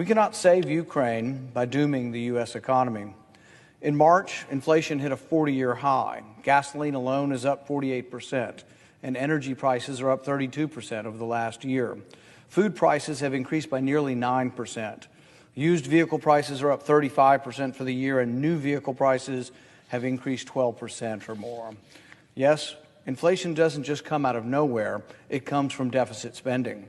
We cannot save Ukraine by dooming the U.S. economy. In March, inflation hit a 40-year high. Gasoline alone is up 48%, and energy prices are up 32% over the last year. Food prices have increased by nearly 9%. Used vehicle prices are up 35% for the year, and new vehicle prices have increased 12% or more. Yes, inflation doesn't just come out of nowhere. It comes from deficit spending.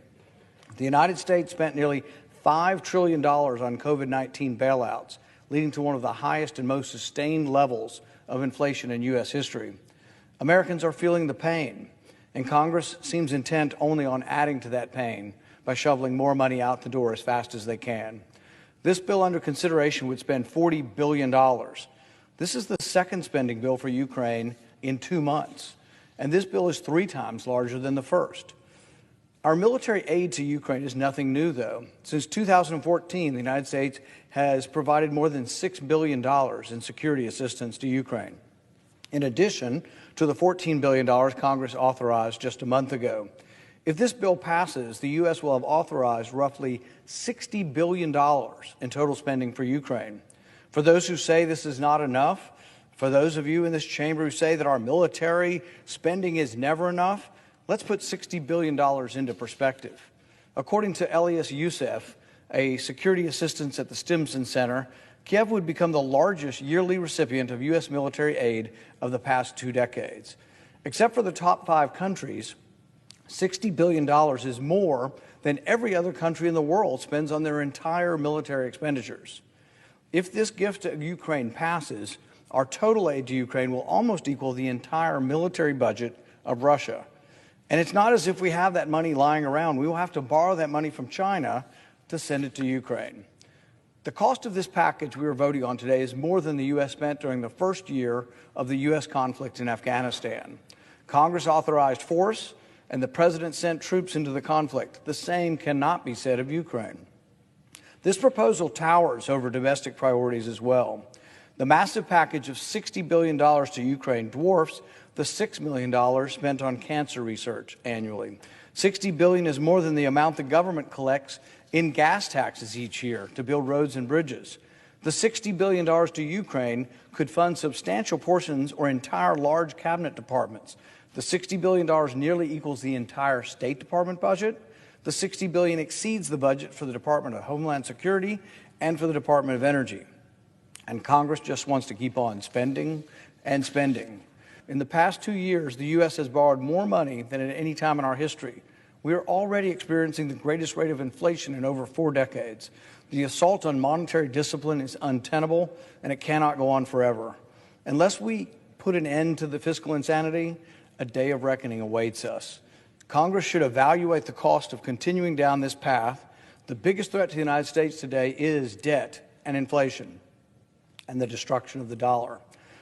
The United States spent nearly $5 trillion on COVID-19 bailouts, leading to one of the highest and most sustained levels of inflation in U.S. history. Americans are feeling the pain, and Congress seems intent only on adding to that pain by shoveling more money out the door as fast as they can. This bill under consideration would spend $40 billion. This is the second spending bill for Ukraine in 2 months, and this bill is 3 times larger than the first. Our military aid to Ukraine is nothing new, though. Since 2014, the United States has provided more than $6 billion in security assistance to Ukraine, in addition to the $14 billion Congress authorized just a month ago. If this bill passes, the U.S. will have authorized roughly $60 billion in total spending for Ukraine. For those who say this is not enough, for those of you in this chamber who say that our military spending is never enough, let's put $60 billion into perspective. According to Elias Youssef, a security assistant at the Stimson Center, Kiev would become the largest yearly recipient of U.S. military aid of the past 2 decades. Except for the top 5 countries, $60 billion is more than every other country in the world spends on their entire military expenditures. If this gift to Ukraine passes, our total aid to Ukraine will almost equal the entire military budget of Russia. And it's not as if we have that money lying around. We will have to borrow that money from China to send it to Ukraine. The cost of this package we are voting on today is more than the U.S. spent during the first year of the U.S. conflict in Afghanistan. Congress authorized force, and the President sent troops into the conflict. The same cannot be said of Ukraine. This proposal towers over domestic priorities as well. The massive package of $60 billion to Ukraine dwarfs the $6 million spent on cancer research annually. $60 billion is more than the amount the government collects in gas taxes each year to build roads and bridges. The $60 billion to Ukraine could fund substantial portions or entire large cabinet departments. The $60 billion nearly equals the entire State Department budget. The $60 billion exceeds the budget for the Department of Homeland Security and for the Department of Energy. And Congress just wants to keep on spending and spending. In the past 2 years, the U.S. has borrowed more money than at any time in our history. We are already experiencing the greatest rate of inflation in over 4 decades. The assault on monetary discipline is untenable, and it cannot go on forever. Unless we put an end to the fiscal insanity, a day of reckoning awaits us. Congress should evaluate the cost of continuing down this path. The biggest threat to the United States today is debt and inflation and the destruction of the dollar.